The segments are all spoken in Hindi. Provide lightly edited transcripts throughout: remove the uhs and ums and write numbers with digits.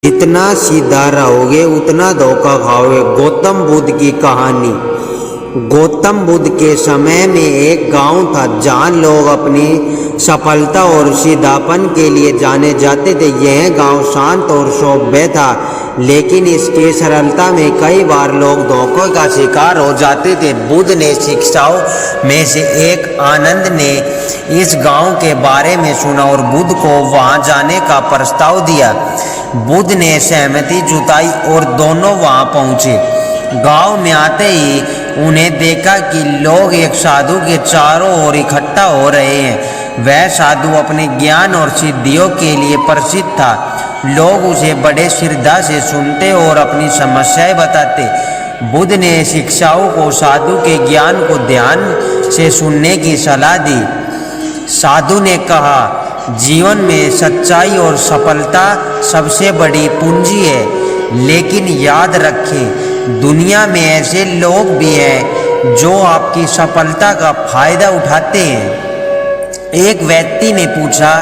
जितना सीधा रहोगे उतना धोखा खाओगे। गौतम बुद्ध की कहानी। गौतम बुद्ध के समय में एक गांव था जहां लोग अपनी सफलता और सीधापन के लिए जाने जाते थे। यह गांव शांत और सभ्य था, लेकिन इसकी सरलता में कई बार लोग धोखे का शिकार हो जाते थे। बुद्ध ने शिक्षाओं में से एक आनंद ने इस गांव के बारे में सुना और बुद्ध को वहां जाने का प्रस्ताव दिया। बुद्ध ने सहमति जुटाई और दोनों वहां पहुंचे। गांव में आते ही उन्हें देखा कि लोग एक साधु के चारों ओर इकट्ठा हो रहे हैं। वह साधु अपने ज्ञान और सिद्धियों के लिए प्रसिद्ध था। लोग उसे बड़े श्रद्धा से सुनते और अपनी समस्याएं बताते। बुद्ध ने शिक्षाओं को साधु के ज्ञान को ध्यान से सुनने की सलाह दी। साधु ने कहा, जीवन में सच्चाई और सफलता सबसे बड़ी पूंजी है, लेकिन याद रखें दुनिया में ऐसे लोग भी हैं जो आपकी सफलता का फायदा उठाते हैं। एक व्यक्ति ने पूछा,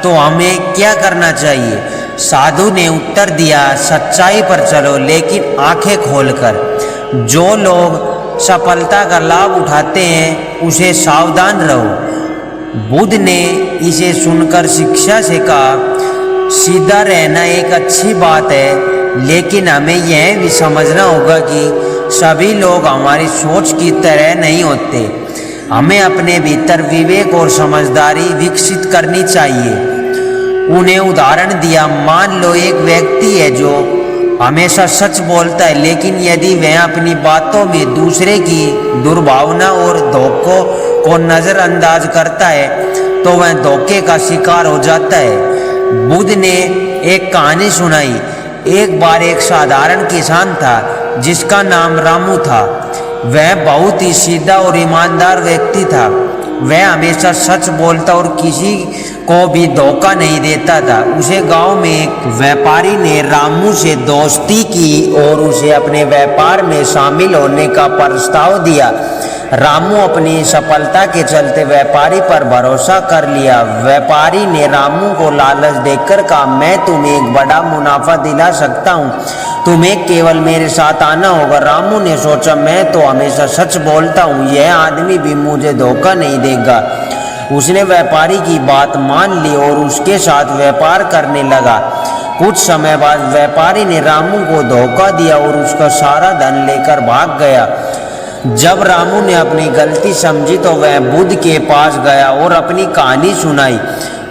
तो हमें क्या करना चाहिए? साधु ने उत्तर दिया, सच्चाई पर चलो, लेकिन आंखें खोलकर। जो लोग सफलता का लाभ उठाते हैं उसे सावधान रहो। बुद्ध ने इसे सुनकर शिक्षा से कहा, सीधा रहना एक अच्छी बात है, लेकिन हमें यह भी समझना होगा कि सभी लोग हमारी सोच की तरह नहीं होते। हमें अपने भीतर विवेक और समझदारी विकसित करनी चाहिए। उन्हें उदाहरण दिया, मान लो एक व्यक्ति है जो हमेशा सच बोलता है, लेकिन यदि वह अपनी बातों में दूसरे की दुर्भावना और धोखों को नज़रअंदाज करता है तो वह धोखे का शिकार हो जाता है। बुद्ध ने एक कहानी सुनाई। एक बार एक साधारण किसान था जिसका नाम रामू था। वह बहुत ही सीधा और ईमानदार व्यक्ति था। वह हमेशा सच बोलता और किसी को भी धोखा नहीं देता था। उसे गांव में एक व्यापारी ने रामू से दोस्ती की और उसे अपने व्यापार में शामिल होने का प्रस्ताव दिया। रामू अपनी सफलता के चलते व्यापारी पर भरोसा कर लिया। व्यापारी ने रामू को लालच देकर कहा, मैं तुम्हें एक बड़ा मुनाफा दिला सकता हूँ, तुम्हें केवल मेरे साथ आना होगा। रामू ने सोचा, मैं तो हमेशा सच बोलता हूँ, यह आदमी भी मुझे धोखा नहीं देगा। उसने व्यापारी की बात मान ली और उसके साथ व्यापार करने लगा। कुछ समय बाद व्यापारी ने रामू को धोखा दिया और उसका सारा धन लेकर भाग गया। जब रामू ने अपनी गलती समझी तो वह बुद्ध के पास गया और अपनी कहानी सुनाई।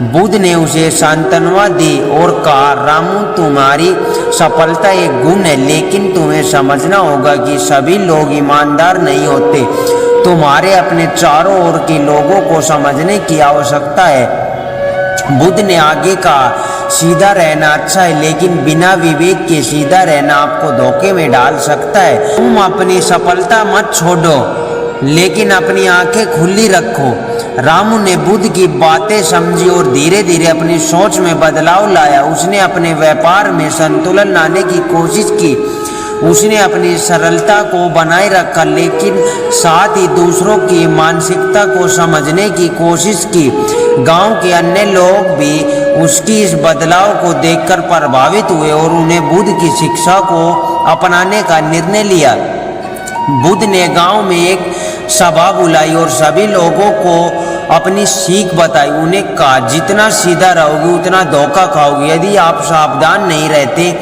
बुद्ध ने उसे सांत्वना दी और कहा, रामू, तुम्हारी सफलता एक गुण है, लेकिन तुम्हें समझना होगा कि सभी लोग ईमानदार नहीं होते। तुम्हारे अपने चारों ओर के लोगों को समझने की आवश्यकता है। बुद्ध ने आगे कहा, सीधा रहना अच्छा है, लेकिन बिना विवेक के सीधा रहना आपको धोखे में डाल सकता है। तुम अपनी सफलता मत छोड़ो, लेकिन अपनी आंखें खुली रखो। रामू ने बुद्ध की बातें समझी और धीरे धीरे अपनी सोच में बदलाव लाया। उसने अपने व्यापार में संतुलन लाने की कोशिश की। उसने अपनी सरलता को बनाए रखा, लेकिन साथ ही दूसरों की मानसिकता को समझने की कोशिश की। गांव के अन्य लोग भी उसकी इस बदलाव को देखकर प्रभावित हुए और उन्हें बुद्ध की शिक्षा को अपनाने का निर्णय लिया। बुद्ध ने गांव में एक सभा बुलाई और सभी लोगों को अपनी सीख बताई। उन्हें कहा, जितना सीधा रहोगे उतना धोखा खाओगे। यदि आप सावधान नहीं रहते,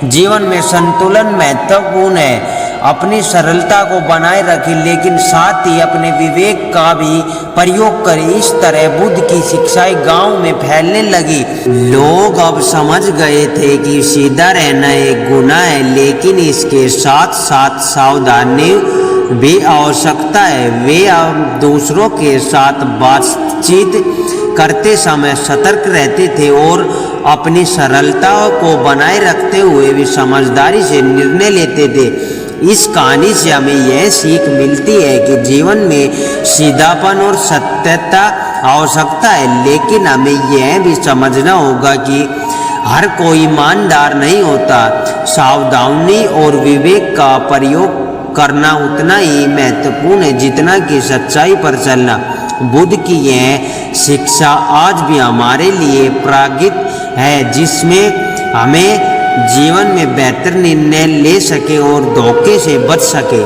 जीवन में संतुलन महत्वपूर्ण है। अपनी सरलता को बनाए रखें, लेकिन साथ ही अपने विवेक का भी प्रयोग करें। इस तरह बुद्ध की शिक्षाएं गांव में फैलने लगी। लोग अब समझ गए थे कि सीधा रहना एक गुनाह है, लेकिन इसके साथ साथ सावधानी भी आवश्यकता है। वे अब दूसरों के साथ बातचीत करते समय सतर्क रहते थे और अपनी सरलता को बनाए रखते हुए भी समझदारी से निर्णय लेते थे। इस कहानी से हमें यह सीख मिलती है कि जीवन में सीधापन और सत्यता आवश्यकता है, लेकिन हमें यह भी समझना होगा कि हर कोई ईमानदार नहीं होता। सावधानी और विवेक का प्रयोग करना उतना ही महत्वपूर्ण है जितना कि सच्चाई पर चलना। बुद्ध की यह शिक्षा आज भी हमारे लिए प्रासंगिक है, जिसमें हमें जीवन में बेहतर निर्णय ले सके और धोखे से बच सके।